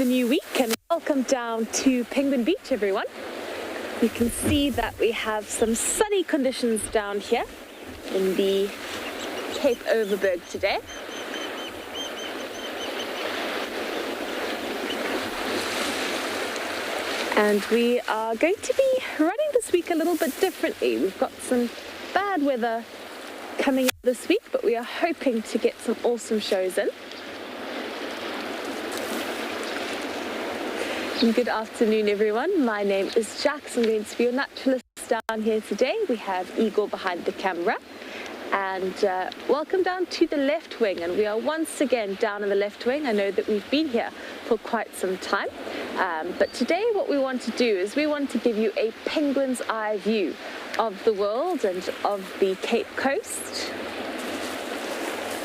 the new week and welcome down to Penguin Beach, everyone. You can see that we have some sunny conditions down here in the Cape Overberg today. And we are going to be running this week a little bit differently. We've got some bad weather coming up this week, but we are hoping to get some awesome shows in. Good afternoon, everyone. My name is Jax. I'm going to be your naturalist down here today. We have Igor behind the camera. And welcome down to the left wing. And we are once again down in the left wing. I know that we've been here for quite some time. But today what we want to do is we want to give you a penguin's eye view of the world and of the Cape Coast.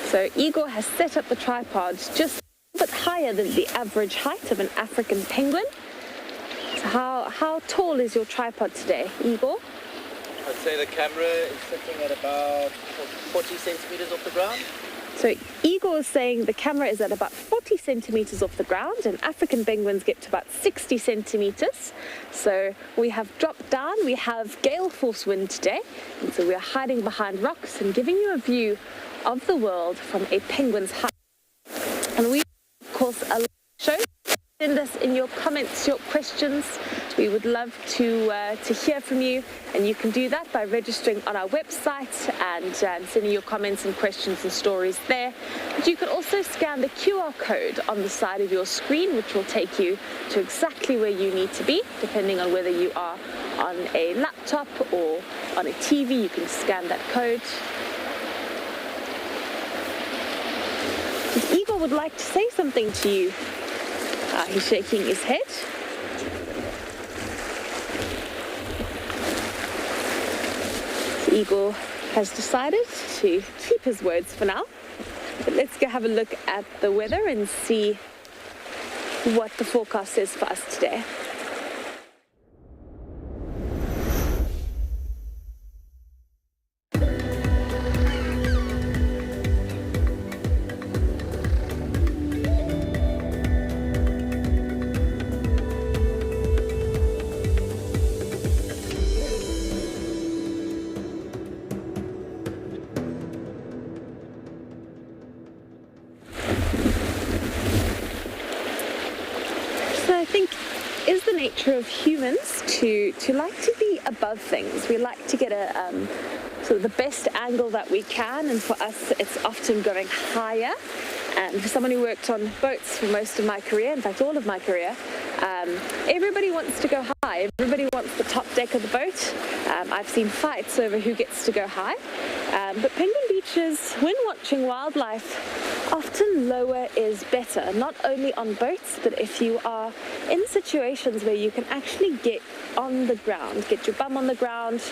So Igor has set up the tripod just bit higher than the average height of an African penguin. So how tall is your tripod today, Igor? I'd say the camera is sitting at about 40 centimeters off the ground. So Igor is saying the camera is at about 40 centimeters off the ground, and African penguins get to about 60 centimeters. So we have dropped down, we have gale force wind today, and so we are hiding behind rocks and giving you a view of the world from a penguin's height. And we of course a show. Send us in your comments your questions. We would love to hear from you, and you can do that by registering on our website and sending your comments and questions and stories there. But you can also scan the QR code on the side of your screen, which will take you to exactly where you need to be, depending on whether you are on a laptop or on a TV. You can scan that code. Igor would like to say something to you. He's shaking his head. So Igor has decided to keep his words for now. But let's go have a look at the weather and see what the forecast is for us today. I think is the nature of humans to like to be above things. We like to get a sort of the best angle that we can, and for us it's often going higher. And for someone who worked on boats for most of my career, in fact all of my career, everybody wants to go high. Everybody wants the top deck of the boat. I've seen fights over who gets to go high. But penguin beaches, when watching wildlife, often lower is better, not only on boats, but if you are in situations where you can actually get on the ground, get your bum on the ground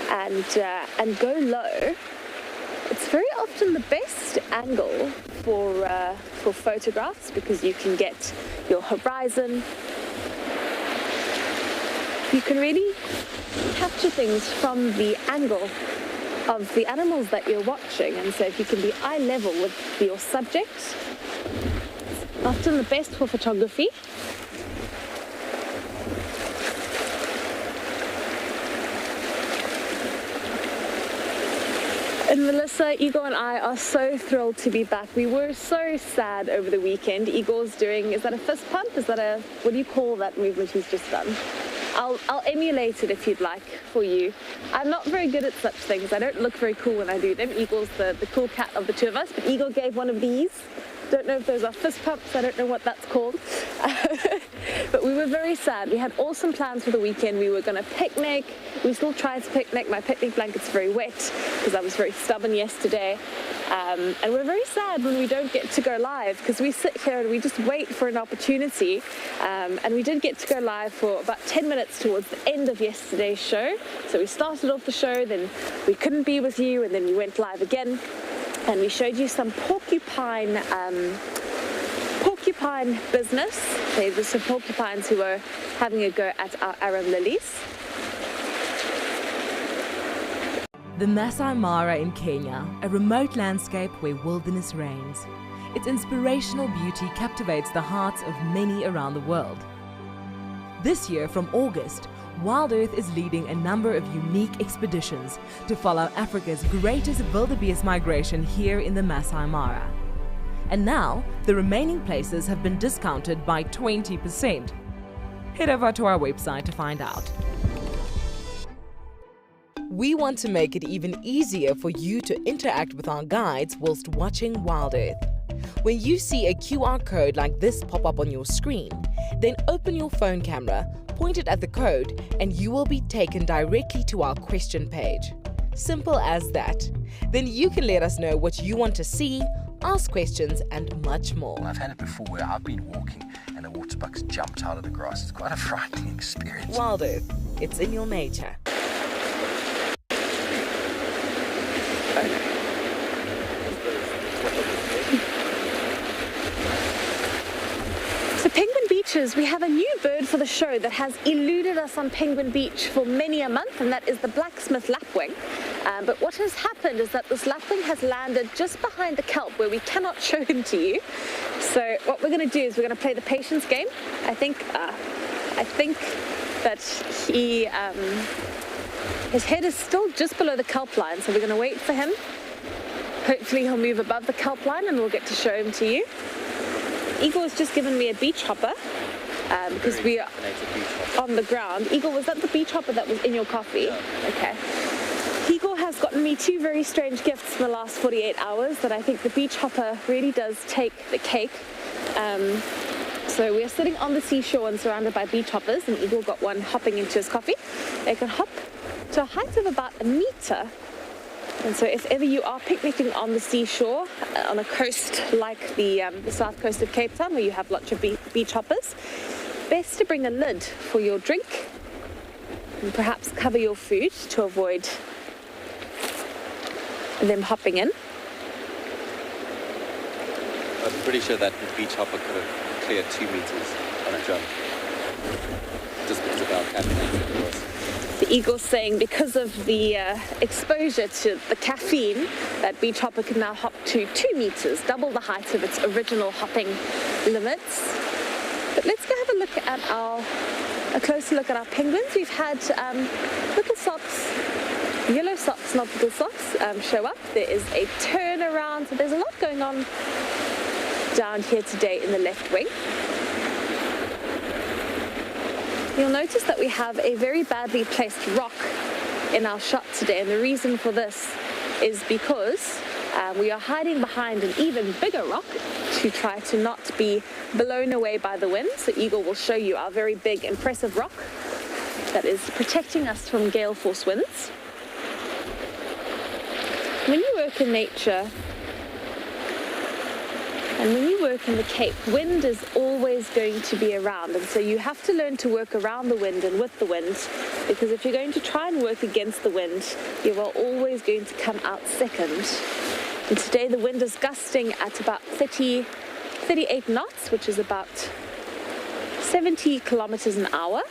and go low. It's very often the best angle for photographs, because you can get your horizon. You can really capture things from the angle of the animals that you're watching, and so if you can be eye level with your subject, it's often the best for photography. And Melissa, Igor and I are so thrilled to be back. We were so sad over the weekend. Igor's doing, is that a fist pump? Is that a, what do you call that movement he's just done? I'll emulate it if you'd like for you. I'm not very good at such things. I don't look very cool when I do them. Igor's the cool cat of the two of us, but Igor gave one of these. Don't know if those are fist pumps. I don't know what that's called. But we were very sad. We had awesome plans for the weekend. We were going to picnic. We still tried to picnic. My picnic blanket's very wet because I was very stubborn yesterday. And we're very sad when we don't get to go live, because we sit here and we just wait for an opportunity. And we did get to go live for about 10 minutes towards the end of yesterday's show. So we started off the show, then we couldn't be with you, and then we went live again. And we showed you some porcupine business. There were some porcupines who were having a go at our arum lilies. The Masai Mara in Kenya, a remote landscape where wilderness reigns. its inspirational beauty captivates the hearts of many around the world. This year, from August, WildEarth is leading a number of unique expeditions to follow Africa's greatest wildebeest migration here in the Masai Mara. And now, the remaining places have been discounted by 20%. Head over to our website to find out. We want to make it even easier for you to interact with our guides whilst watching WildEarth. When you see a QR code like this pop up on your screen, then open your phone camera, point it at the code, and you will be taken directly to our question page. Simple as that. Then you can let us know what you want to see, ask questions, and much more. I've had it before where I've been walking and the waterbuck's jumped out of the grass. It's quite a frightening experience. WildEarth, it's in your nature. So Penguin Beaches, we have a new bird for the show that has eluded us on Penguin Beach for many a month, and that is the blacksmith lapwing. But what has happened is that this lapwing has landed just behind the kelp where we cannot show him to you. So what we're going to do is we're going to play the patience game. I think that he his head is still just below the kelp line, so we're going to wait for him. Hopefully he'll move above the kelp line and we'll get to show him to you. Eagle has just given me a beach hopper because we are on the ground. Eagle, was that the beach hopper that was in your coffee? Yeah. Okay. Eagle has gotten me two very strange gifts in the last 48 hours that I think the beach hopper really does take the cake. So we are sitting on the seashore and surrounded by beach hoppers, and Eagle got one hopping into his coffee. They can hop to a height of about 1 meter. And so if ever you are picnicking on the seashore, on a coast like the south coast of Cape Town, where you have lots of beach hoppers, best to bring a lid for your drink and perhaps cover your food to avoid them hopping in. I'm pretty sure that the beach hopper could have cleared 2 meters on a jump. Just because of how caffeinated it was. The Eagle's saying because of the exposure to the caffeine, that beach hopper can now hop to 2 meters, double the height of its original hopping limits. But let's go have a closer look at our penguins. We've had little socks, yellow socks, not little socks, show up. There is a turnaround, so there's a lot going on down here today in the left wing. You'll notice that we have a very badly placed rock in our shot today, and the reason for this is because we are hiding behind an even bigger rock to try to not be blown away by the wind. So Eagle will show you our very big, impressive rock that is protecting us from gale force winds. When you work in nature, and when you work in the Cape, wind is always going to be around, and so you have to learn to work around the wind and with the wind, because if you're going to try and work against the wind, you are always going to come out second. And today the wind is gusting at about 38 knots, which is about 70 kilometers an hour.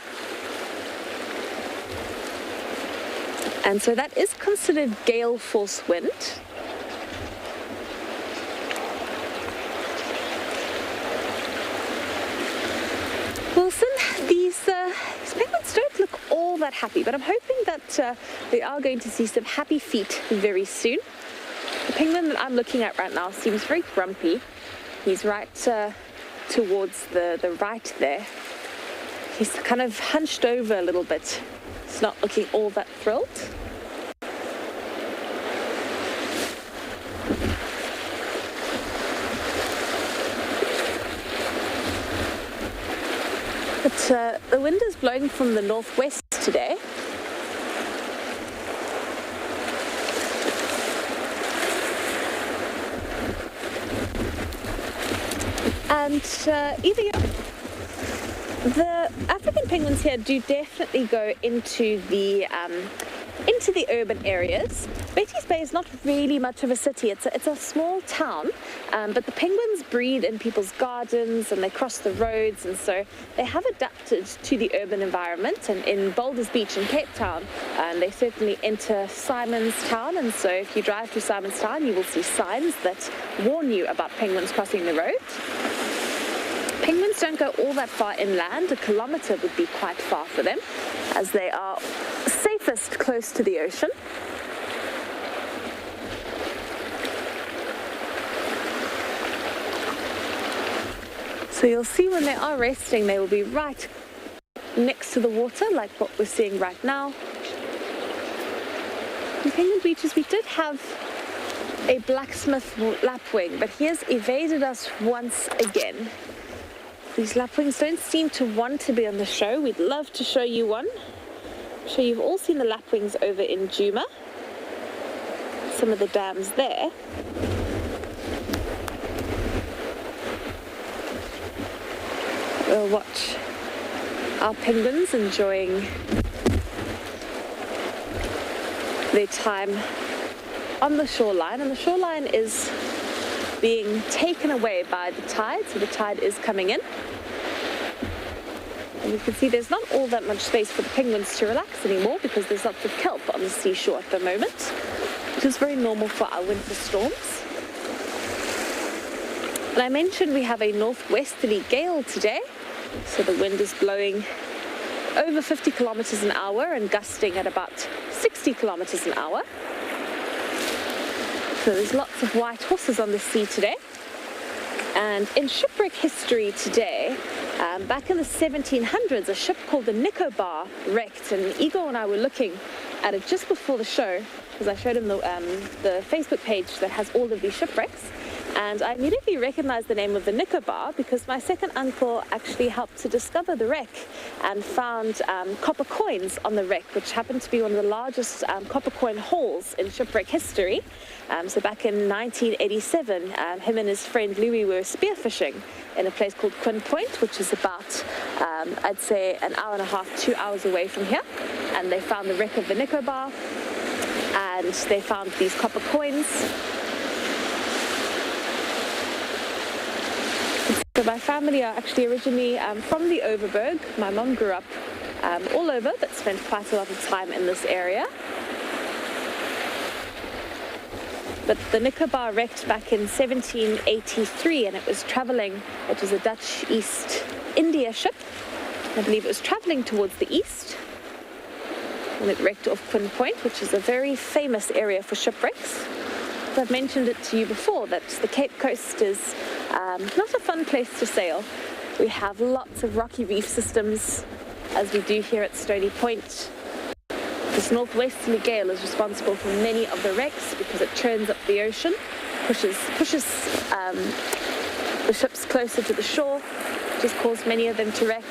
And so that is considered gale force wind. Wilson, these penguins don't look all that happy, but I'm hoping that we are going to see some happy feet very soon. The penguin that I'm looking at right now seems very grumpy. He's right towards the right there. He's kind of hunched over a little bit. He's not looking all that thrilled. But the wind is blowing from the northwest today. And the African penguins here do definitely go into the into the urban areas. Betty's Bay is not really much of a city. It's a small town, but the penguins breed in people's gardens and they cross the roads, and so they have adapted to the urban environment. And in Boulders Beach in Cape Town, they certainly enter Simonstown, and so if you drive through Simonstown, you will see signs that warn you about penguins crossing the road. Penguins don't go all that far inland. 1 kilometre would be quite far for them, as they are safest close to the ocean. So you'll see when they are resting, they will be right next to the water, like what we're seeing right now. In Penguin Beaches, we did have a blacksmith lapwing, but he has evaded us once again. These lapwings don't seem to want to be on the show. We'd love to show you one. I'm sure you've all seen the lapwings over in Djuma. Some of the dams there. We'll watch our penguins enjoying their time on the shoreline, and the shoreline is being taken away by the tide, so the tide is coming in. And you can see there's not all that much space for the penguins to relax anymore because there's lots of kelp on the seashore at the moment, which is very normal for our winter storms. And I mentioned we have a northwesterly gale today, so the wind is blowing over 50 kilometers an hour and gusting at about 60 kilometers an hour. So there's lots of white horses on the sea today. And in shipwreck history today, back in the 1700s, a ship called the Nicobar wrecked, and Igor and I were looking at it just before the show, because I showed him the Facebook page that has all of these shipwrecks. And I immediately recognized the name of the Nicobar because my second uncle actually helped to discover the wreck and found copper coins on the wreck, which happened to be one of the largest copper coin hauls in shipwreck history. So back in 1987, him and his friend Louis were spearfishing in a place called Quinn Point, which is about, I'd say, an hour and a half, 2 hours away from here. And they found the wreck of the Nicobar, and they found these copper coins. So my family are actually originally from the Overberg. My mom grew up all over, but spent quite a lot of time in this area. But the Nicobar wrecked back in 1783, and it was traveling, it was a Dutch East India ship. I believe it was traveling towards the east, and it wrecked off Quinn Point, which is a very famous area for shipwrecks. I've mentioned it to you before that the Cape Coast is not a fun place to sail. We have lots of rocky reef systems, as we do here at Stony Point. This northwesterly gale is responsible for many of the wrecks because it churns up the ocean, pushes the ships closer to the shore, which has caused many of them to wreck.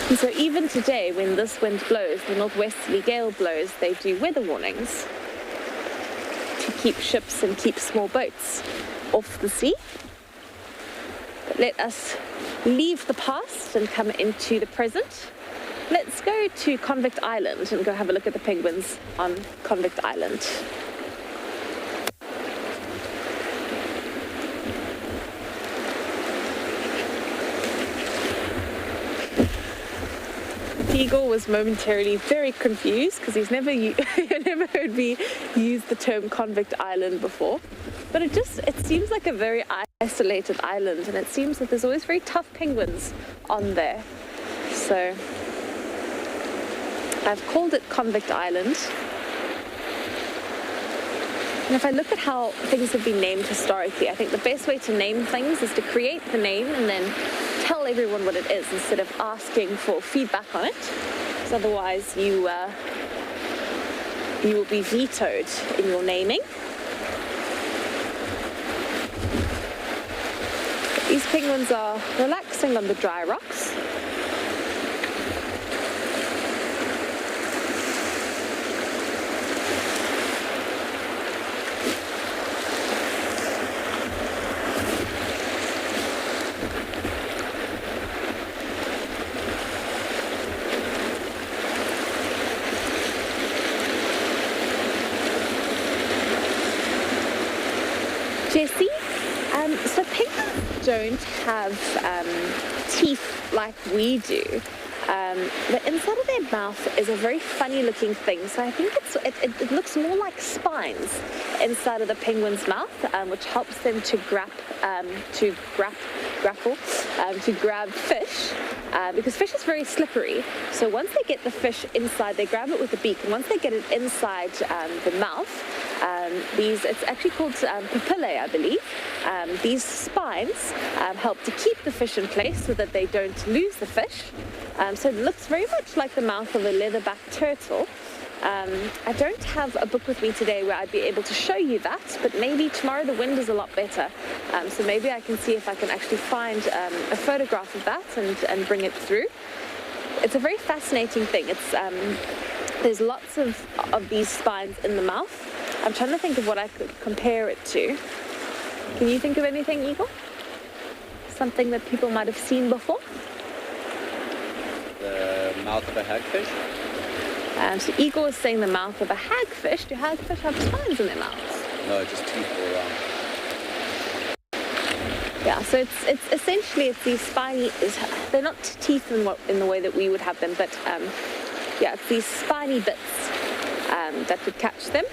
And so even today, when this wind blows, the northwesterly gale blows, they do weather warnings to keep ships and keep small boats off the sea. But let us leave the past and come into the present. Let's go to Convict Island and go have a look at the penguins on Convict Island. Igor was momentarily very confused because he's never heard me use the term Convict Island before. But it seems like a very isolated island, and it seems that there's always very tough penguins on there. So I've called it Convict Island. And if I look at how things have been named historically, I think the best way to name things is to create the name and then tell everyone what it is instead of asking for feedback on it, because otherwise you will be vetoed in your naming. These penguins are relaxing on the dry rocks. Jessie, so penguins don't have teeth like we do. The inside of their mouth is a very funny looking thing, so I think it looks more like spines inside of the penguin's mouth, which helps them to grab fish, because fish is very slippery. So once they get the fish inside, they grab it with the beak, and once they get it inside the mouth, it's actually called papillae, I believe. These spines help to keep the fish in place so that they don't lose the fish. So it looks very much like the mouth of a leatherback turtle. I don't have a book with me today where I'd be able to show you that, but maybe tomorrow the wind is a lot better. So maybe I can see if I can actually find a photograph of that and bring it through. It's a very fascinating thing. There's lots of these spines in the mouth. I'm trying to think of what I could compare it to. Can you think of anything, Eagle? Something that people might have seen before? The mouth of a hagfish? So Igor is saying the mouth of a hagfish. Do hagfish have spines in their mouths? No, just teeth all around. Yeah, so it's essentially these spiny. They're not teeth in the way that we would have them, but it's these spiny bits that would catch them.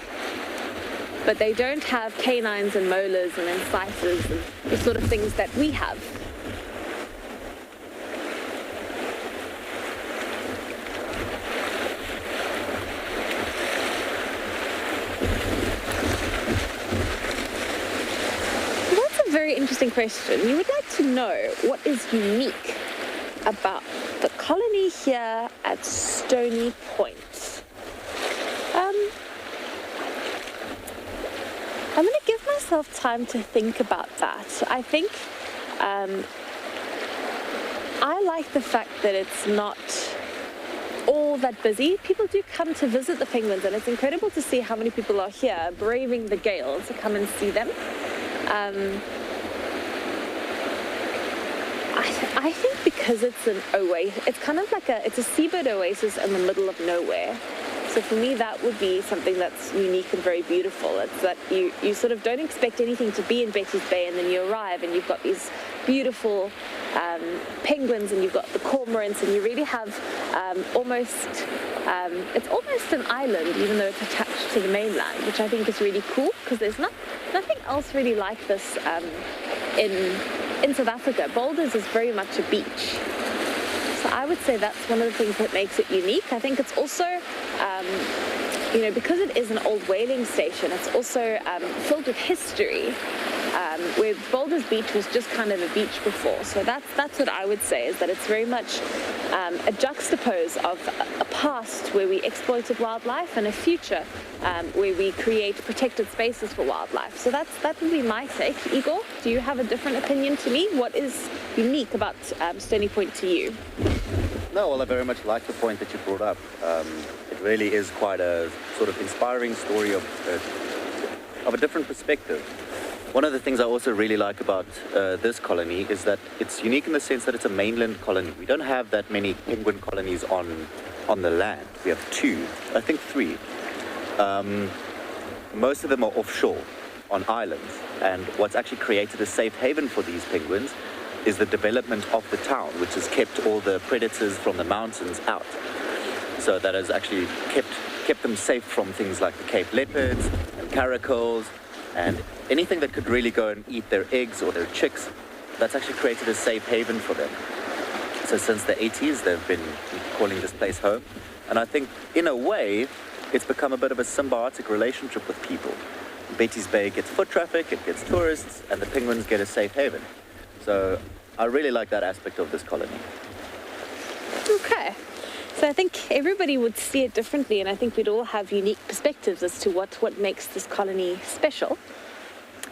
But they don't have canines and molars and incisors and the sort of things that we have. Very interesting question. You would like to know what is unique about the colony here at Stony Point. I'm going to give myself time to think about that. I think I like the fact that it's not all that busy. People do come to visit the penguins, and it's incredible to see how many people are here braving the gale to come and see them. I think because it's an oasis, it's kind of like it's a seabird oasis in the middle of nowhere. So for me, that would be something that's unique and very beautiful. It's that you sort of don't expect anything to be in Betty's Bay, and then you arrive and you've got these beautiful penguins, and you've got the cormorants, and you really have it's almost an island, even though it's attached to the mainland, which I think is really cool, because there's nothing else really like this in South Africa. Boulders is very much a beach. So I would say that's one of the things that makes it unique. I think it's also, because it is an old whaling station, it's also filled with history, where Boulders Beach was just kind of a beach before. So that's what I would say, is that it's very much a juxtapose of a past where we exploited wildlife and a future where we create protected spaces for wildlife. So that would be my take. Igor, do you have a different opinion to me? What is unique about Stony Point to you? No, well, I very much like the point that you brought up. It really is quite a sort of inspiring story of a different perspective. One of the things I also really like about this colony is that it's unique in the sense that it's a mainland colony. We don't have that many penguin colonies on the land. We have 2, I think 3. Most of them are offshore, on islands. And what's actually created a safe haven for these penguins is the development of the town, which has kept all the predators from the mountains out. So that has actually kept them safe from things like the Cape leopards and caracals, and anything that could really go and eat their eggs or their chicks. That's actually created a safe haven for them. So since the 80s, they've been calling this place home. And I think, in a way, it's become a bit of a symbiotic relationship with people. Betty's Bay gets foot traffic, it gets tourists, and the penguins get a safe haven. So I really like that aspect of this colony. Okay. So I think everybody would see it differently, and I think we'd all have unique perspectives as to what makes this colony special.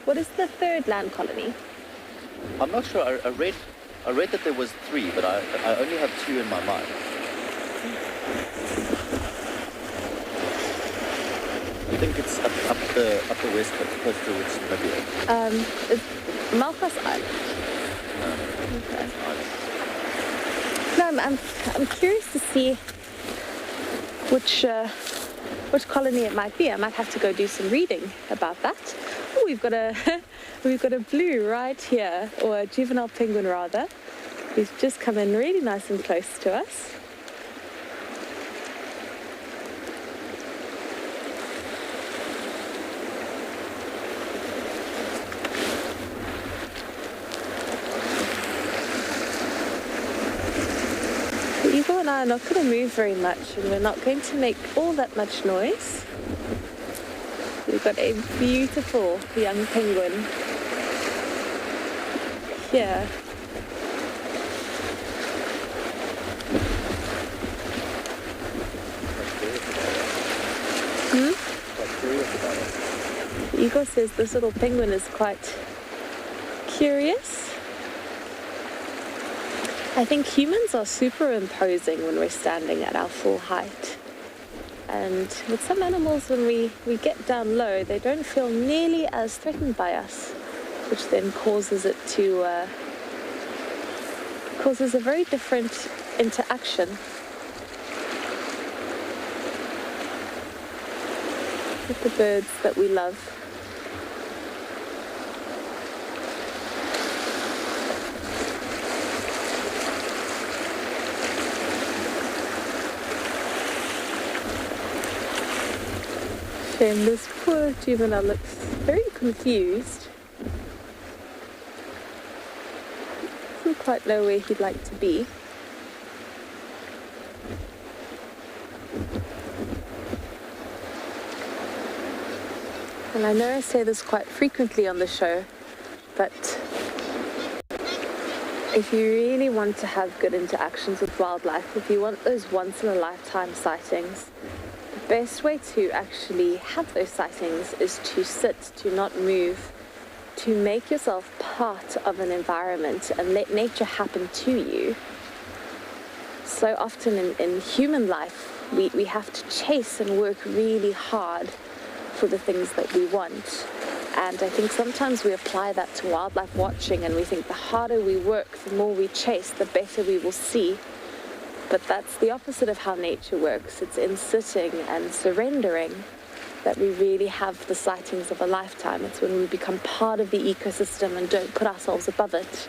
What is the third land colony? I'm not sure. I read that there was 3, but I only have 2 in my mind. I think it's up the west coast, close towards Namibia. It's Malpas Island. Okay. No, I'm curious to see which colony it might be. I might have to go do some reading about that. Oh, we've got a we've got a blue right here, or a juvenile penguin rather. He's just come in really nice and close to us. The eagle and I are not going to move very much, and we're not going to make all that much noise. We've got a beautiful young penguin here. The eagle says this little penguin is quite curious. I think humans are superimposing when we're standing at our full height. And with some animals, when we get down low, they don't feel nearly as threatened by us, which then causes it to, causes a very different interaction. With the birds that we love. And this poor juvenile looks very confused. Doesn't quite know where he'd like to be. And I know I say this quite frequently on the show, but if you really want to have good interactions with wildlife, if you want those once-in-a-lifetime sightings, the best way to actually have those sightings is to sit, to not move, to make yourself part of an environment and let nature happen to you. So often in human life, we have to chase and work really hard for the things that we want. And I think sometimes we apply that to wildlife watching, and we think the harder we work, the more we chase, the better we will see. But that's the opposite of how nature works. It's in sitting and surrendering that we really have the sightings of a lifetime. It's when we become part of the ecosystem and don't put ourselves above it.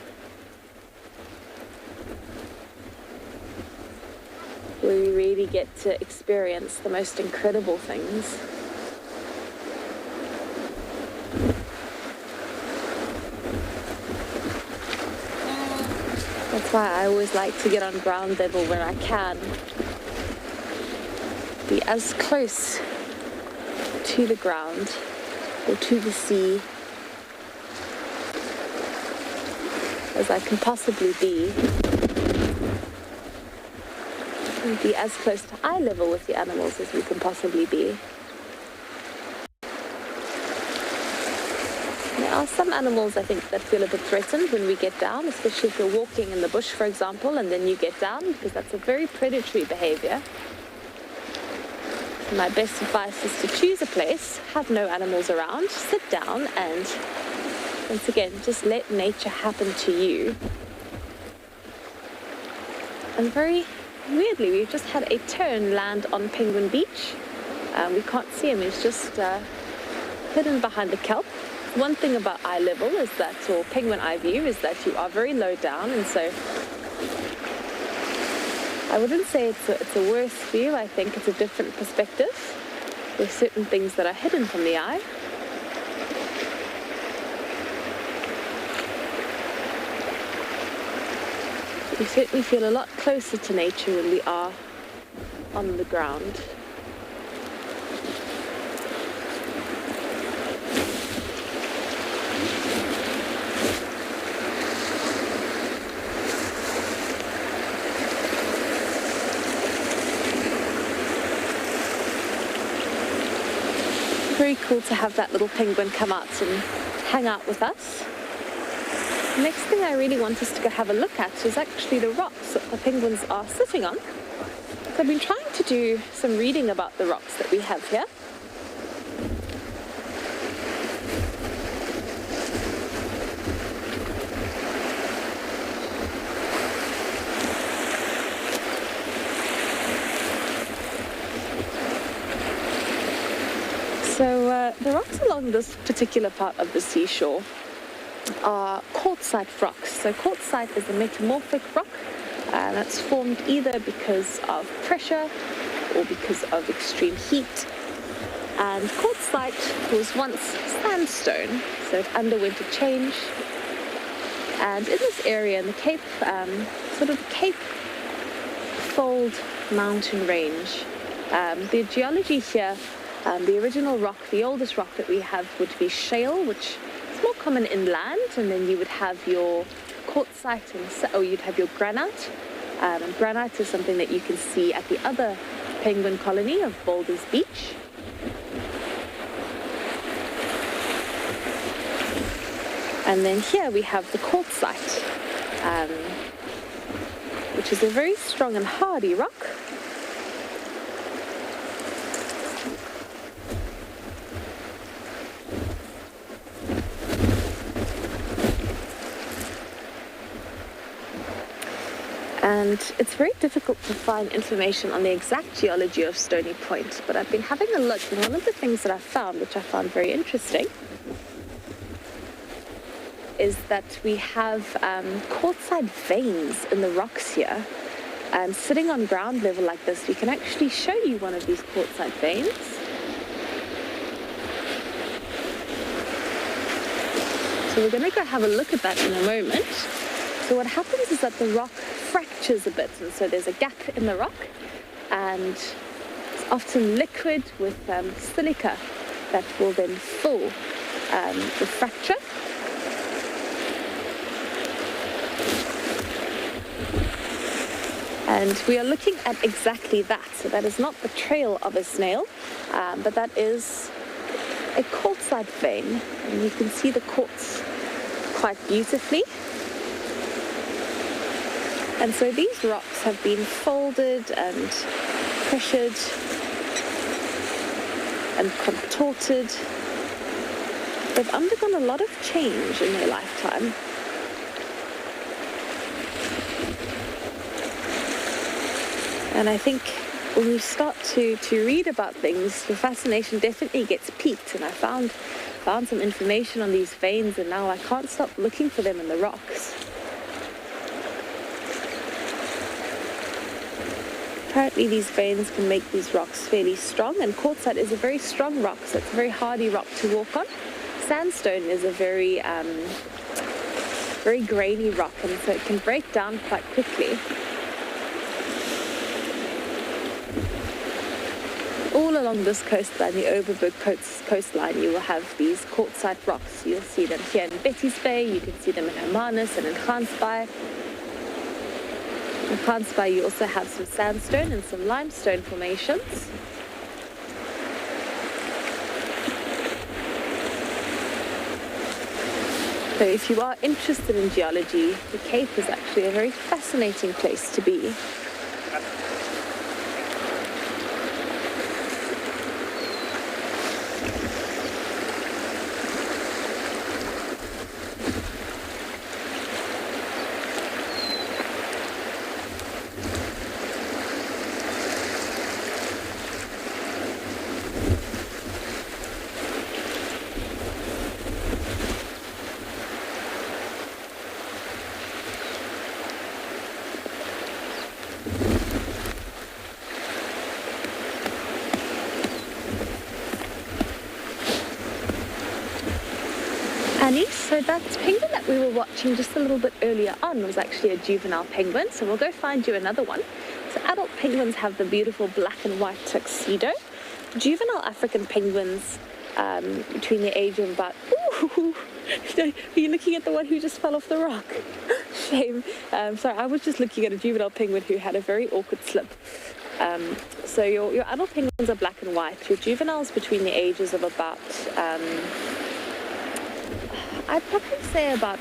Where we really get to experience the most incredible things. That's why I always like to get on ground level when I can. Be as close to the ground or to the sea as I can possibly be. And be as close to eye level with the animals as we can possibly be. There are some animals, I think, that feel a bit threatened when we get down, especially if you're walking in the bush, for example, and then you get down, because that's a very predatory behavior. My best advice is to choose a place, have no animals around, sit down, and once again, just let nature happen to you. And very weirdly, we've just had a tern land on Penguin Beach. We can't see him, he's just hidden behind the kelp. One thing about eye level is that, or penguin eye view, is that you are very low down, and so I wouldn't say it's a worse view. I think it's a different perspective. There's certain things that are hidden from the eye. We certainly feel a lot closer to nature when we are on the ground. Very cool to have that little penguin come out and hang out with us. The next thing I really want us to go have a look at is actually the rocks that the penguins are sitting on. So I've been trying to do some reading about the rocks that we have here. So the rocks along this particular part of the seashore are quartzite rocks. So quartzite is a metamorphic rock that's formed either because of pressure or because of extreme heat. And quartzite was once sandstone, so it underwent a change. And in this area, in the Cape, sort of Cape Fold mountain range, the geology here, the original rock, the oldest rock that we have would be shale, which is more common inland, and then you would have your quartzite, or you'd have your granite. And granite is something that you can see at the other penguin colony of Boulders Beach. And then here we have the quartzite, which is a very strong and hardy rock. And it's very difficult to find information on the exact geology of Stony Point, but I've been having a look, and one of the things that I found, which I found very interesting, is that we have quartzite veins in the rocks here. And sitting on ground level like this, we can actually show you one of these quartzite veins. So we're going to go have a look at that in a moment. So what happens is that the rock fractures a bit, and so there's a gap in the rock, and it's often liquid with silica that will then fill the fracture. And we are looking at exactly that. So that is not the trail of a snail, but that is a quartzite vein. And you can see the quartz quite beautifully. And so these rocks have been folded and pressured and contorted. They've undergone a lot of change in their lifetime. And I think when you start to read about things, your fascination definitely gets piqued. And I found some information on these veins, and now I can't stop looking for them in the rocks. Apparently these veins can make these rocks fairly strong, and quartzite is a very strong rock, so it's a very hardy rock to walk on. Sandstone is a very grainy rock, and so it can break down quite quickly. All along this coastline, the Overberg coastline, you will have these quartzite rocks. You'll see them here in Betty's Bay, you can see them in Hermanus and in Gansbaai. In Gansbaai you also have some sandstone and some limestone formations. So if you are interested in geology, the Cape is actually a very fascinating place to be. Annie, so that penguin that we were watching just a little bit earlier on was actually a juvenile penguin, so we'll go find you another one. So adult penguins have the beautiful black and white tuxedo. Juvenile African penguins, between the age of about... Ooh, are you looking at the one who just fell off the rock? Shame. Sorry, I was just looking at a juvenile penguin who had a very awkward slip. So your adult penguins are black and white. Your juveniles between the ages of about... I'd probably say about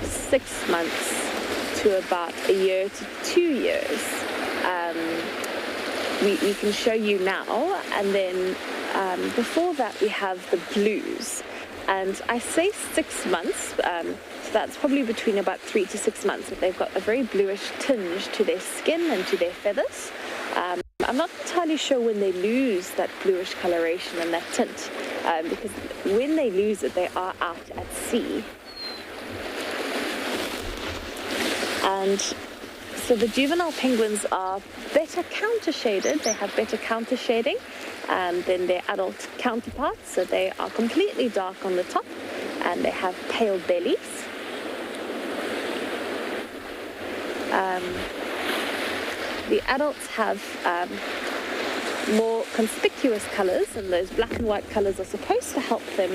6 months to about a year to 2 years. We can show you now, and then before that we have the blues. And I say 6 months, so that's probably between about 3 to 6 months, that they've got a very bluish tinge to their skin and to their feathers. I'm not entirely sure when they lose that bluish coloration and that tint, because when they lose it, they are out at sea. And so the juvenile penguins are better counter-shaded. They have better counter-shading than their adult counterparts. So they are completely dark on the top, and they have pale bellies. The adults have more conspicuous colors, and those black and white colors are supposed to help them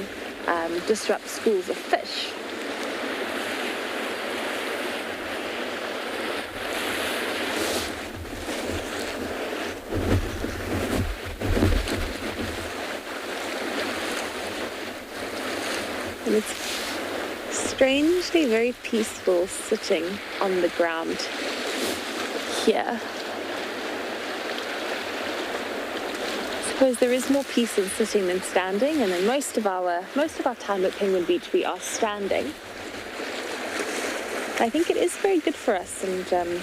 disrupt schools of fish. And it's strangely very peaceful sitting on the ground here. I suppose there is more peace in sitting than standing, and then most of our time at Penguin Beach we are standing. I think it is very good for us, and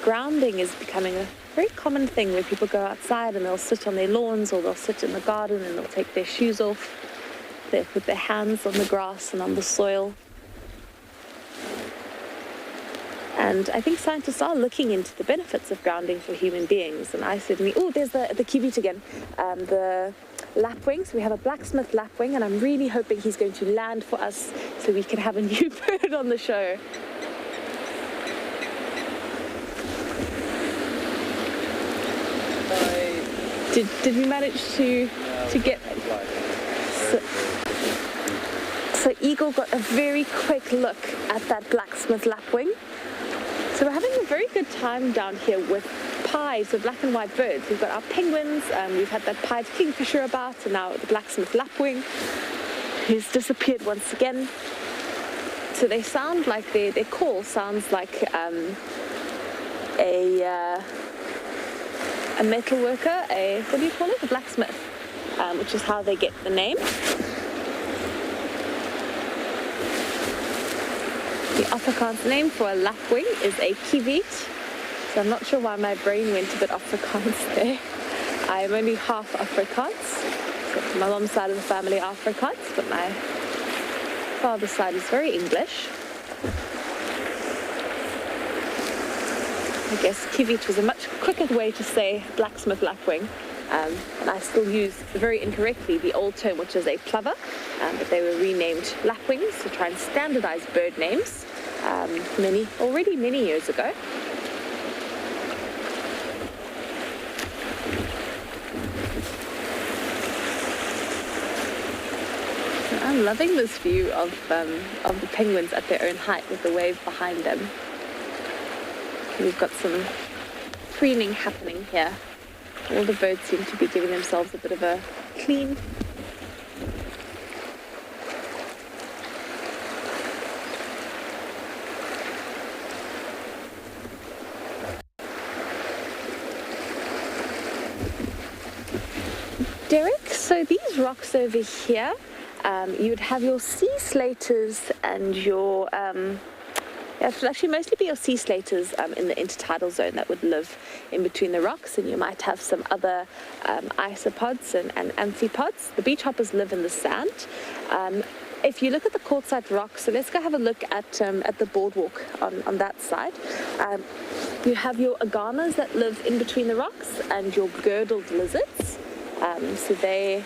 grounding is becoming a very common thing where people go outside and they'll sit on their lawns, or they'll sit in the garden and they'll take their shoes off. They'll put their hands on the grass and on the soil. And I think scientists are looking into the benefits of grounding for human beings. And I certainly, oh, there's the kiwit again, the lapwing. So we have a blacksmith lapwing, and I'm really hoping he's going to land for us so we can have a new bird on the show. Did we manage to get? So Eagle got a very quick look at that blacksmith lapwing. So we're having a very good time down here with pies, so black and white birds. We've got our penguins, we've had that pied kingfisher about, and now the blacksmith lapwing, who's disappeared once again. So they sound like, their call sounds like a metal worker, what do you call it? A blacksmith, which is how they get the name. The Afrikaans name for a lapwing is a kiwit. So I'm not sure why my brain went a bit Afrikaans there. I'm only half Afrikaans. So my mom's side of the family are Afrikaans, but my father's side is very English. I guess kiwit was a much quicker way to say blacksmith lapwing. And I still use, very incorrectly, the old term, which is a plover, but they were renamed lapwings to try and standardize bird names many years ago. I'm loving this view of the penguins at their own height with the wave behind them. We've got some preening happening here. All the birds seem to be giving themselves a bit of a clean. Derek, so these rocks over here, you'd have your sea slaters and your it would actually mostly be your sea slaters in the intertidal zone that would live in between the rocks, and you might have some other isopods and amphipods. The beach hoppers live in the sand. If you look at the quartzite rocks, so let's go have a look at the boardwalk on that side. You have your agamas that live in between the rocks and your girdled lizards. So they're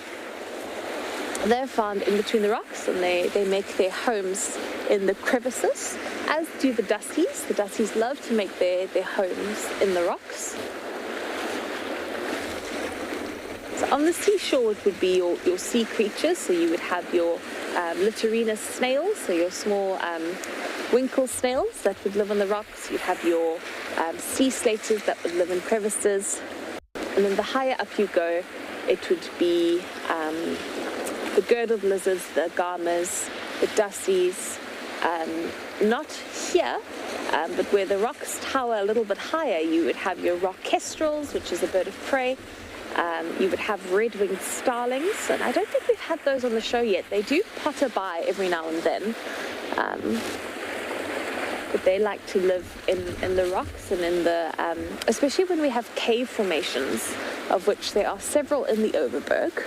found in between the rocks, and they make their homes in the crevices, as do the duskies. The duskies love to make their homes in the rocks. So on the seashore, it would be your sea creatures. So you would have your Littorinus snails, so your small winkle snails that would live on the rocks. You'd have your sea slaters that would live in crevices. And then the higher up you go, it would be the girdled lizards, the agamas, the duskies. Not here, but where the rocks tower a little bit higher, you would have your rock kestrels, which is a bird of prey. You would have red-winged starlings, and I don't think we've had those on the show yet. They do potter by every now and then. but they like to live in the rocks and in the, especially when we have cave formations, of which there are several in the Overberg.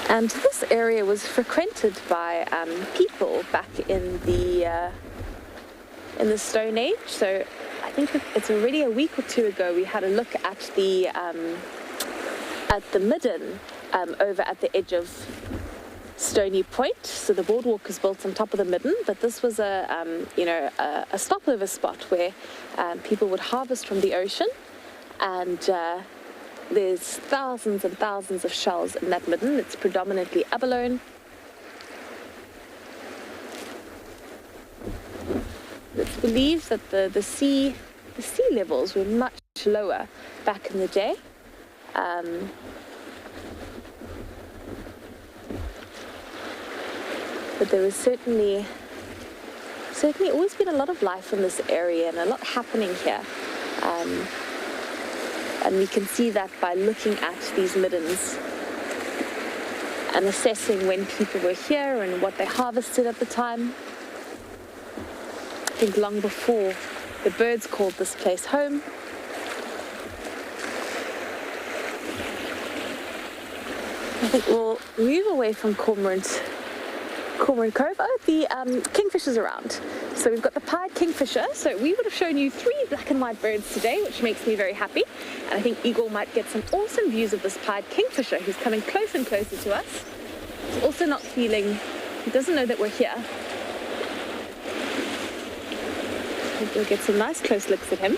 And this area was frequented by people back in the Stone Age. So I think it's already a week or two ago we had a look at the midden over at the edge of Stony Point. So the boardwalk was built on top of the midden, but this was a stopover spot where people would harvest from the ocean, and there's thousands and thousands of shells in that midden. It's predominantly abalone. It's believed that the sea levels were much lower back in the day. But there was certainly always been a lot of life in this area and a lot happening here. And we can see that by looking at these middens and assessing when people were here and what they harvested at the time. I think long before the birds called this place home. I think we'll move away from Cormorant Cove. Oh, the kingfisher's around. So we've got the pied kingfisher. So we would have shown you 3 black and white birds today, which makes me very happy. And I think Eagle might get some awesome views of this pied kingfisher, who's coming closer and closer to us. He's also not feeling, he doesn't know that we're here. I think we'll get some nice close looks at him.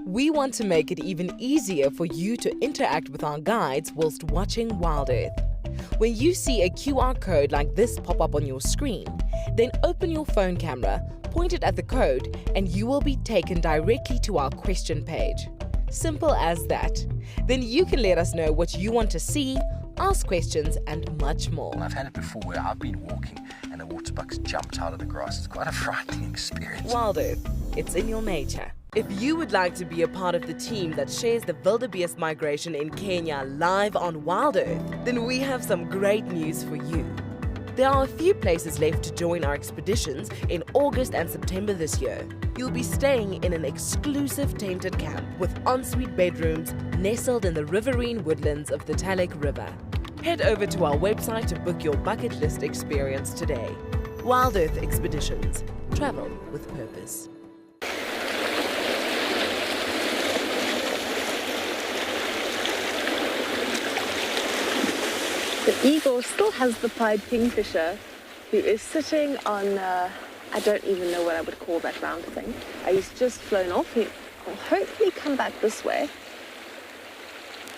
We want to make it even easier for you to interact with our guides whilst watching WildEarth. When you see a QR code like this pop up on your screen, then open your phone camera, point it at the code, and you will be taken directly to our question page. Simple as that. Then you can let us know what you want to see, ask questions, and much more. I've had it before where I've been walking and the waterbucks jumped out of the grass. It's quite a frightening experience. WildEarth, it's in your nature. If you would like to be a part of the team that shares the wildebeest migration in Kenya live on WildEarth, then we have some great news for you. There are a few places left to join our expeditions in August and September this year. You'll be staying in an exclusive tented camp with ensuite bedrooms nestled in the riverine woodlands of the Talek River. Head over to our website to book your bucket list experience today. WildEarth Expeditions. Travel with purpose. The Eagle still has the pied kingfisher, who is sitting on, I don't even know what I would call that round thing. He's just flown off. He will hopefully come back this way.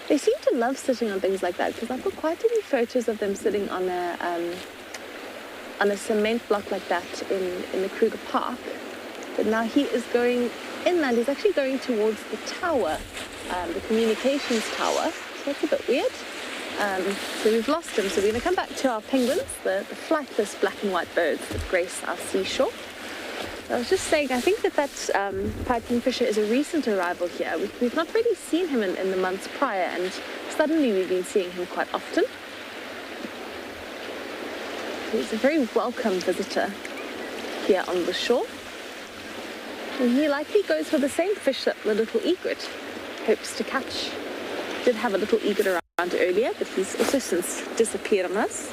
They seem to love sitting on things like that, because I've got quite a few photos of them sitting on a cement block like that in the Kruger Park. But now he is going inland. He's actually going towards the tower, the communications tower. So that's a bit weird. So we've lost him. So we're going to come back to our penguins, the flightless black and white birds that grace our seashore. So I was just saying, I think that pied kingfisher is a recent arrival here. We've not really seen him in the months prior, and suddenly we've been seeing him quite often. He's a very welcome visitor here on the shore. And he likely goes for the same fish that the little egret hopes to catch. Did have a little egret around earlier, but he's also since disappeared on us.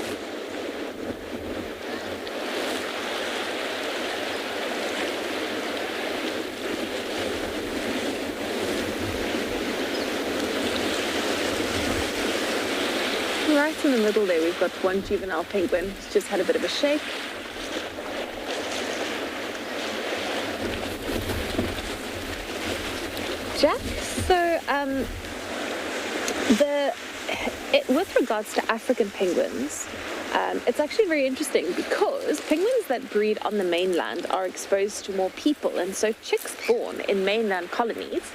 Right in the middle there, we've got one juvenile penguin. He's just had a bit of a shake. Jack, so with regards to African penguins, it's actually very interesting because penguins that breed on the mainland are exposed to more people, and so chicks born in mainland colonies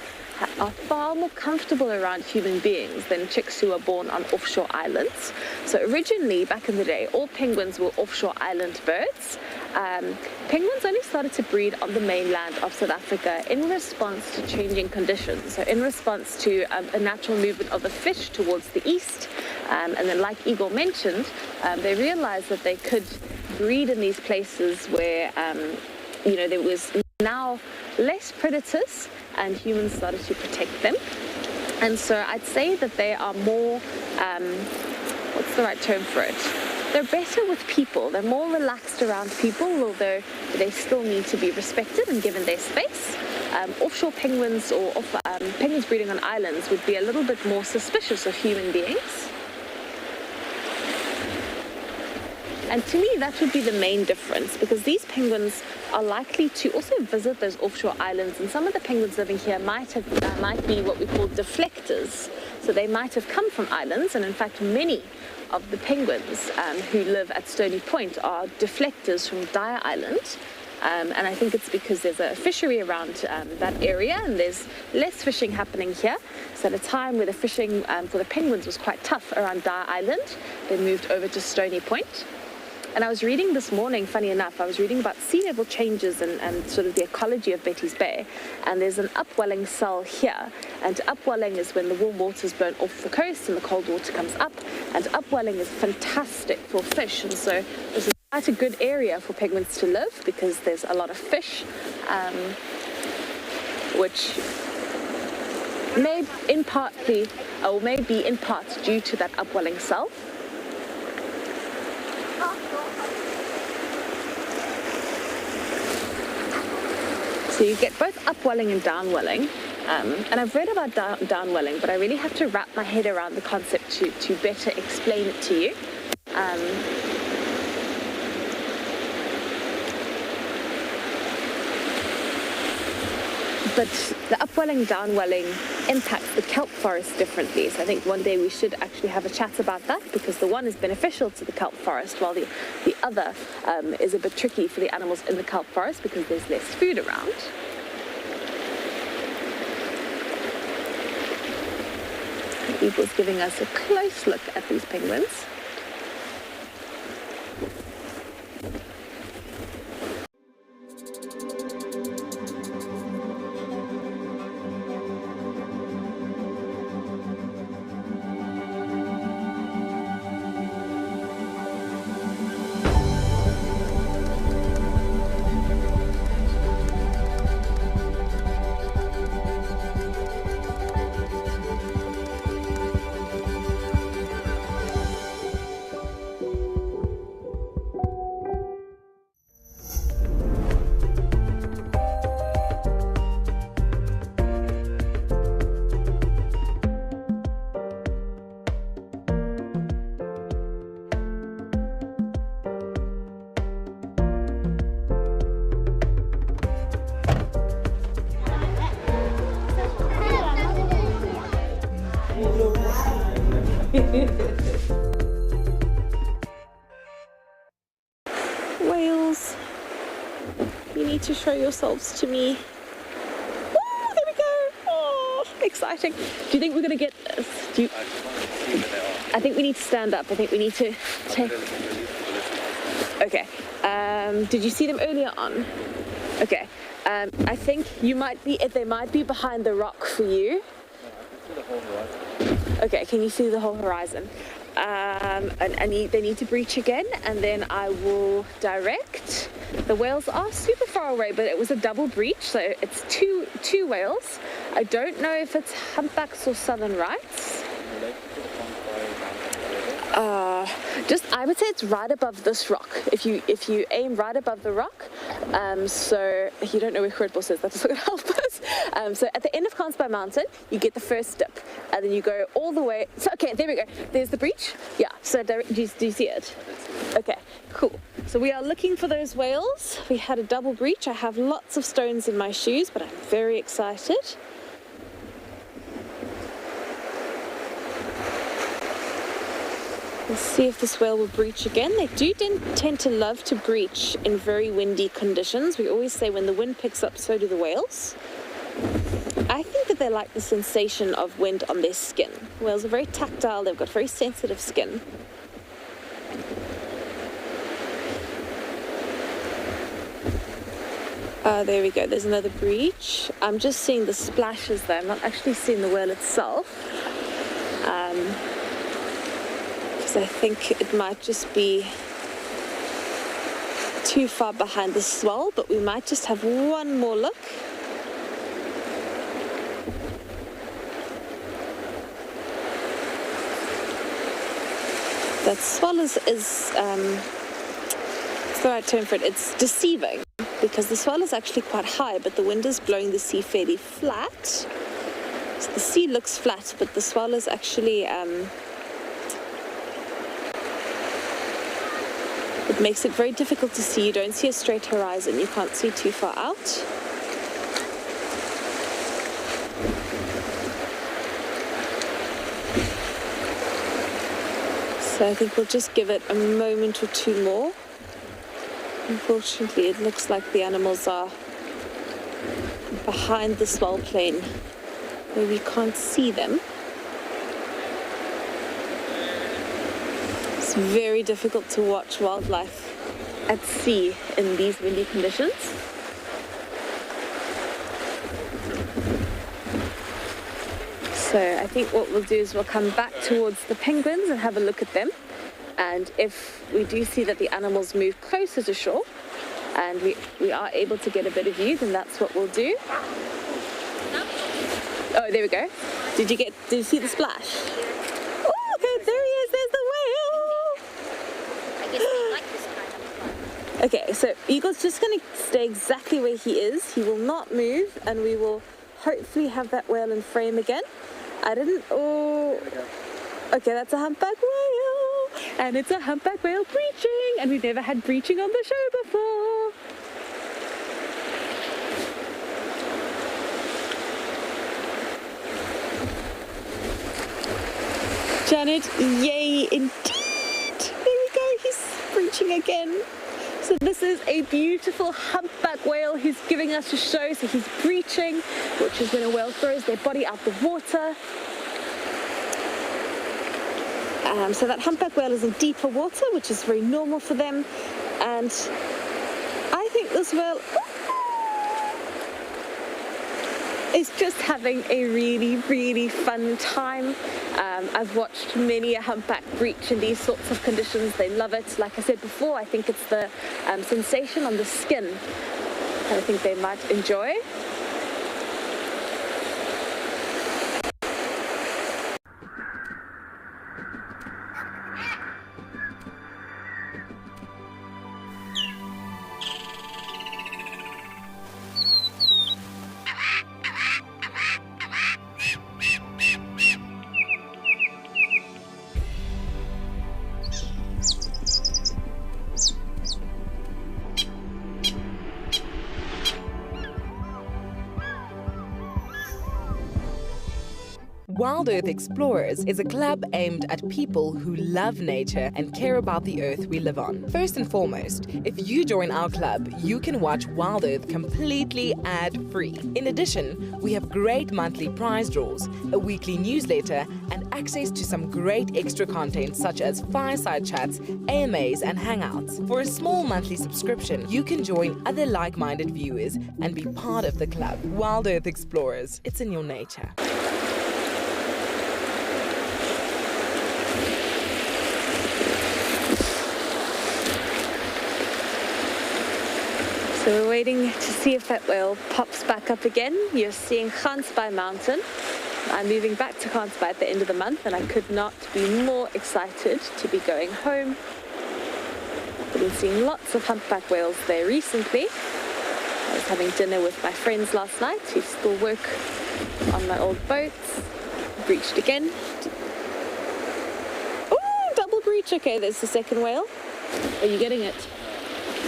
are far more comfortable around human beings than chicks who are born on offshore islands. So originally, back in the day, all penguins were offshore island birds. Penguins only started to breed on the mainland of South Africa in response to changing conditions. So in response to a natural movement of the fish towards the east. And then, like Igor mentioned, they realized that they could breed in these places where, there was now less predators and humans started to protect them. And so I'd say that they are more, what's the right term for it? They're better with people. They're more relaxed around people, although they still need to be respected and given their space. Offshore penguins or penguins breeding on islands would be a little bit more suspicious of human beings. And to me, that would be the main difference, because these penguins are likely to also visit those offshore islands, and some of the penguins living here might be what we call deflectors. So they might have come from islands, and in fact, many of the penguins who live at Stony Point are deflectors from Dyer Island. And I think it's because there's a fishery around that area, and there's less fishing happening here. So at a time where the fishing for the penguins was quite tough around Dyer Island, they moved over to Stony Point. And I was reading this morning, funny enough, I was reading about sea level changes and sort of the ecology of Betty's Bay. And there's an upwelling cell here. And upwelling is when the warm water is blown off the coast and the cold water comes up. And upwelling is fantastic for fish. And so this is quite a good area for penguins to live because there's a lot of fish, which may be in part due to that upwelling cell. So you get both upwelling and downwelling, and I've read about downwelling, but I really have to wrap my head around the concept to better explain it to you. But the upwelling, downwelling impacts the kelp forest differently. So I think one day we should actually have a chat about that, because the one is beneficial to the kelp forest, while the other is a bit tricky for the animals in the kelp forest because there's less food around. Igor's giving us a close look at these penguins. Whales, you need to show yourselves to me. Oh, there we go. Oh, exciting. Do you think we're going to get this? I think we need to stand up. I think we need to take... Okay. Did you see them earlier on? Okay. I think they might be behind the rock for you. Okay, can you see the whole horizon? And they need to breach again, and then I will direct. The whales are super far away, but it was a double breach, so it's two whales. I don't know if it's humpbacks or southern rights. I would say it's right above this rock. If you aim right above the rock, so you don't know where Grootbos is, that doesn't going to help us. So at the end of Kansby Mountain, you get the first dip, and then you go all the way. So okay, there we go. There's the breach. Yeah. So do you see it? Okay. Cool. So we are looking for those whales. We had a double breach. I have lots of stones in my shoes, but I'm very excited. Let's see if this whale will breach again. They do tend to love to breach in very windy conditions. We always say when the wind picks up, so do the whales. I think that they like the sensation of wind on their skin. Whales are very tactile, they've got very sensitive skin. There we go, there's another breach. I'm just seeing the splashes though, I'm not actually seeing the whale itself. Because I think it might just be too far behind the swell, but we might just have one more look. That swell is what's the right term for it? It's deceiving, because the swell is actually quite high, but the wind is blowing the sea fairly flat. So the sea looks flat, but the swell is actually, it makes it very difficult to see. You don't see a straight horizon, you can't see too far out. So I think we'll just give it a moment or two more. Unfortunately, it looks like the animals are behind the swell plane where we can't see them. It's very difficult to watch wildlife at sea in these windy conditions. So I think what we'll do is we'll come back towards the penguins and have a look at them. And if we do see that the animals move closer to shore and we are able to get a better view, then that's what we'll do. Oh, there we go. Did you see the splash? Oh, okay, there he is, there's the whale. I guess they like this kind of fun. Okay, so Eagle's just going to stay exactly where he is. He will not move, and we will hopefully have that whale in frame again. Okay, that's a humpback whale, and it's a humpback whale breaching, and we've never had breaching on the show before. Janet, yay indeed! There we go, he's breaching again. So this is a beautiful humpback whale who's giving us a show. So he's breaching, which is when a whale throws their body out the water. So that humpback whale is in deeper water, which is very normal for them. And I think this whale is just having a really, really fun time. I've watched many a humpback breach in these sorts of conditions. They love it. Like I said before, I think it's the sensation on the skin that I think they might enjoy. WildEarth Explorers is a club aimed at people who love nature and care about the earth we live on. First and foremost, if you join our club, you can watch WildEarth completely ad-free. In addition, we have great monthly prize draws, a weekly newsletter, and access to some great extra content such as fireside chats, AMAs, and hangouts. For a small monthly subscription, you can join other like-minded viewers and be part of the club. WildEarth Explorers, it's in your nature. So we're waiting to see if that whale pops back up again. You're seeing Gansbaai Mountain. I'm moving back to Gansbaai at the end of the month, and I could not be more excited to be going home. I've been seeing lots of humpback whales there recently. I was having dinner with my friends last night who still work on my old boats. Breached again. Oh, double breach. Okay, there's the second whale. Are you getting it?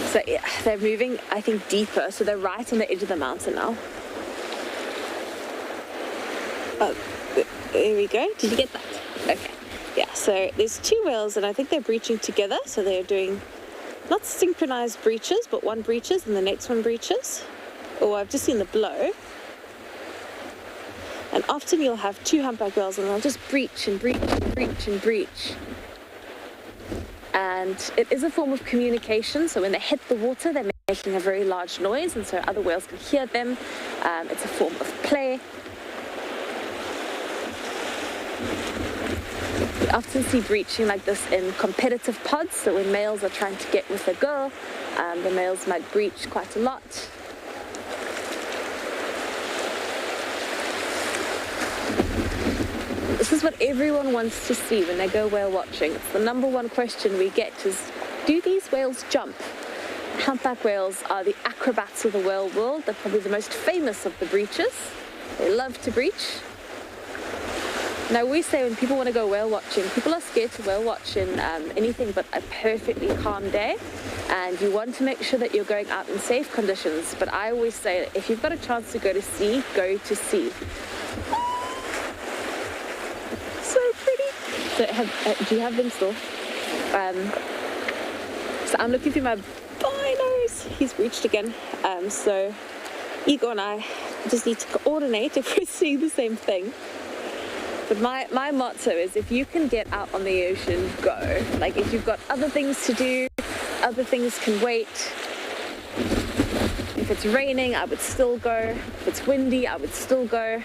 So yeah, they're moving, I think, deeper. So they're right on the edge of the mountain now. Oh, there we go. Did you get that? Okay. Yeah, so there's two whales, and I think they're breaching together. So they're doing not synchronized breaches, but one breaches and the next one breaches. Oh, I've just seen the blow. And often you'll have 2 humpback whales and they'll just breach and breach and breach and breach. And it is a form of communication, so when they hit the water, they're making a very large noise, and so other whales can hear them. It's a form of play. We often see breaching like this in competitive pods, so when males are trying to get with a girl, the males might breach quite a lot. This is what everyone wants to see when they go whale watching. It's the number one question we get is, do these whales jump? Humpback whales are the acrobats of the whale world. They're probably the most famous of the breachers. They love to breach. Now we say when people want to go whale watching, people are scared to whale watch in anything but a perfectly calm day, and you want to make sure that you're going out in safe conditions. But I always say that if you've got a chance to go to sea, go to sea. So pretty. So do you have them still? So I'm looking through my binos. He's breached again. So Igor and I just need to coordinate if we're seeing the same thing. But my motto is, if you can get out on the ocean, go. Like, if you've got other things to do, other things can wait. If it's raining, I would still go. If it's windy, I would still go.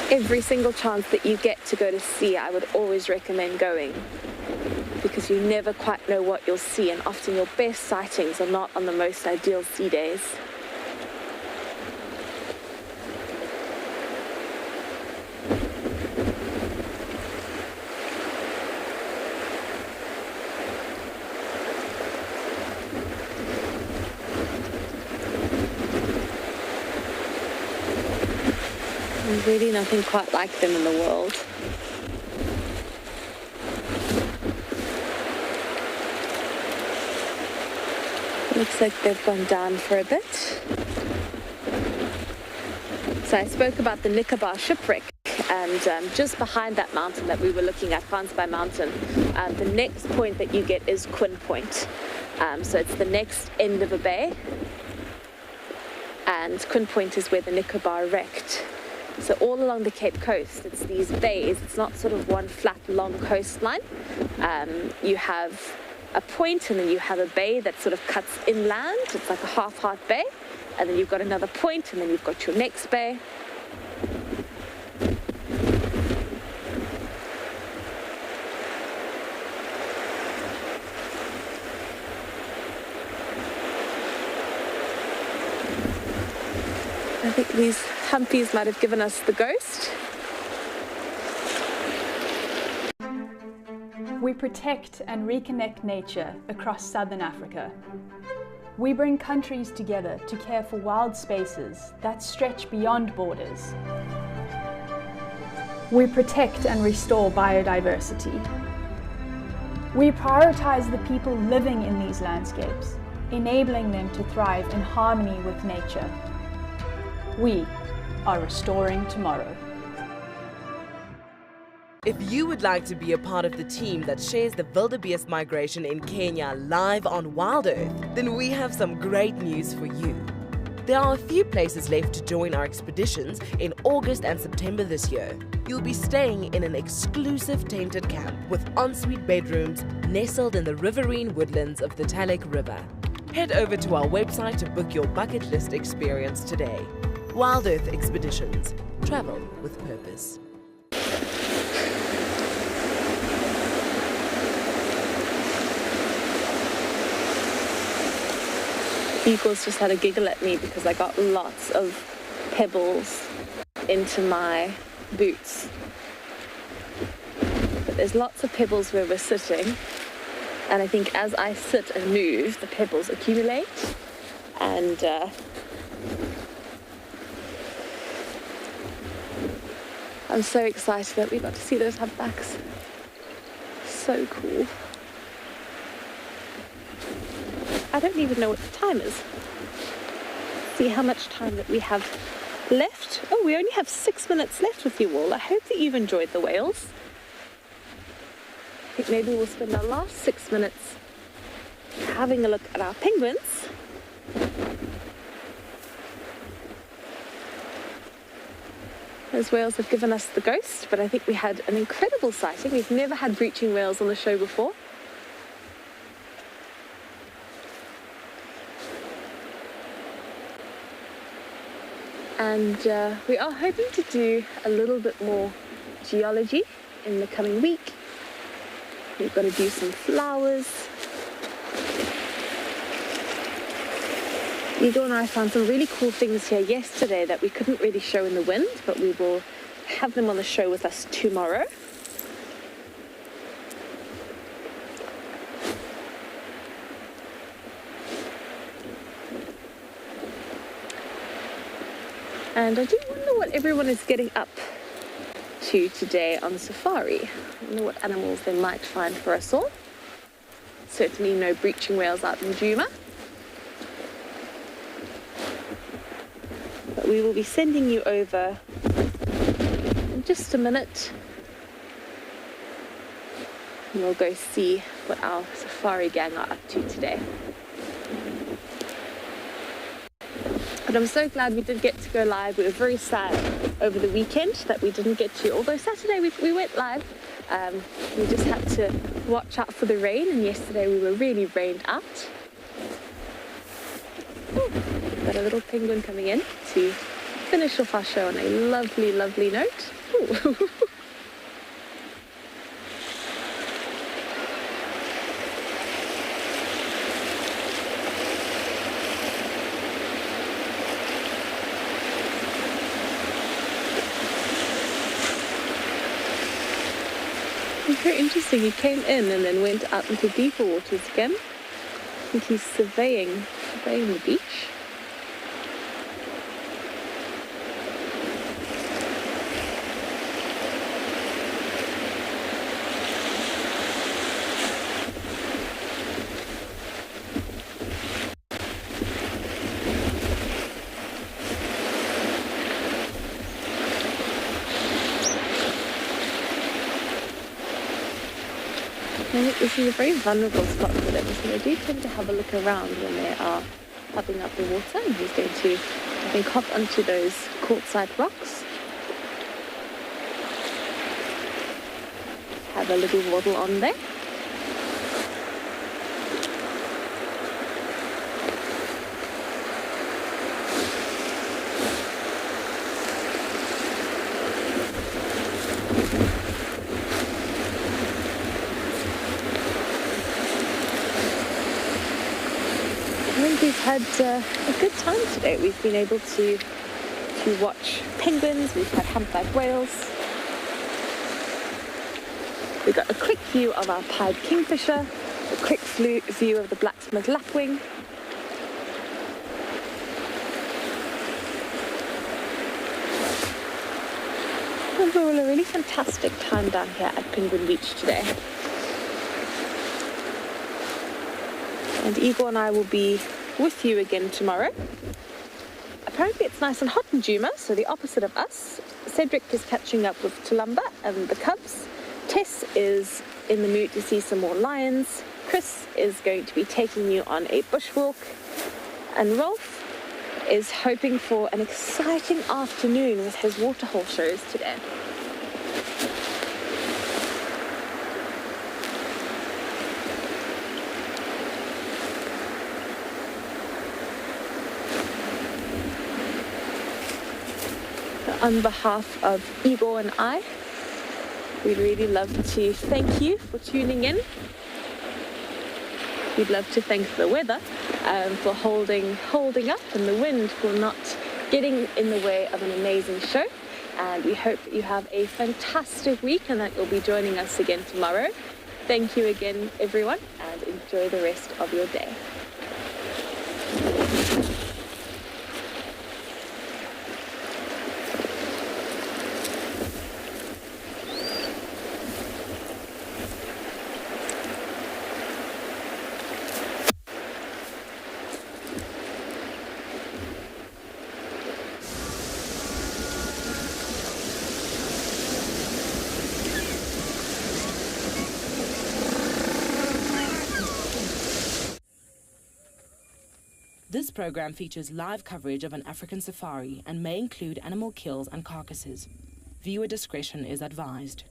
Every single chance that you get to go to sea, I would always recommend going, because you never quite know what you'll see, and often your best sightings are not on the most ideal sea days. There's really nothing quite like them in the world. Looks like they've gone down for a bit. So I spoke about the Nicobar shipwreck, and just behind that mountain that we were looking at, Gansby Mountain, the next point that you get is Quinn Point. So it's the next end of a bay, and Quinn Point is where the Nicobar wrecked. So all along the Cape Coast, it's these bays. It's not sort of one flat, long coastline. You have a point, and then you have a bay that sort of cuts inland. It's like a half-heart bay. And then you've got another point, and then you've got your next bay. I think these humpies might have given us the ghost. We protect and reconnect nature across southern Africa. We bring countries together to care for wild spaces that stretch beyond borders. We protect and restore biodiversity. We prioritize the people living in these landscapes, enabling them to thrive in harmony with nature. We are restoring tomorrow. If you would like to be a part of the team that shares the wildebeest migration in Kenya live on WildEarth, then we have some great news for you. There are a few places left to join our expeditions in August and September this year. You'll be staying in an exclusive tented camp with ensuite bedrooms nestled in the riverine woodlands of the Talek River. Head over to our website to book your bucket list experience today. WildEarth Expeditions. Travel with purpose. Eagles just had a giggle at me because I got lots of pebbles into my boots. But there's lots of pebbles where we're sitting, and I think as I sit and move, the pebbles accumulate, and I'm so excited that we got to see those humpbacks. So cool. I don't even know what the time is. See how much time that we have left. Oh, we only have 6 minutes left with you all. I hope that you've enjoyed the whales. I think maybe we'll spend our last 6 minutes having a look at our penguins. Those whales have given us the ghost, but I think we had an incredible sighting. We've never had breaching whales on the show before. And we are hoping to do a little bit more geology in the coming week. We've got to do some flowers. Igor and I found some really cool things here yesterday that we couldn't really show in the wind, but we will have them on the show with us tomorrow. And I do wonder what everyone is getting up to today on safari. I wonder what animals they might find for us all. Certainly no breaching whales out in Djuma. But we will be sending you over in just a minute. And we'll go see what our safari gang are up to today. But I'm so glad we did get to go live. We were very sad over the weekend that we didn't get to, although Saturday we went live. We just had to watch out for the rain, and yesterday we were really rained out. Ooh, got a little penguin coming in to finish off our show on a lovely, lovely note. Ooh. Very interesting. He came in and then went out into deeper waters again. I think he's surveying the beach. I think this is a very vulnerable spot for them, so they do tend to have a look around when they are popping up the water. And he's going to, I think, hop onto those quartzite rocks. Have a little waddle on there. We've had a good time today. We've been able to watch penguins, we've had humpback whales. We got a quick view of our pied kingfisher, a quick view of the blacksmith lapwing. Overall, a really fantastic time down here at Penguin Beach today. And Igor and I will be with you again tomorrow. Apparently it's nice and hot in Djuma, so the opposite of us. Cedric is catching up with Tulumba and the cubs. Tess is in the mood to see some more lions. Chris is going to be taking you on a bushwalk. And Rolf is hoping for an exciting afternoon with his waterhole shows today. On behalf of Igor and I, we'd really love to thank you for tuning in. We'd love to thank the weather for holding up, and the wind for not getting in the way of an amazing show. And we hope that you have a fantastic week and that you'll be joining us again tomorrow. Thank you again, everyone, and enjoy the rest of your day. program features live coverage of an African safari and may include animal kills and carcasses. Viewer discretion is advised.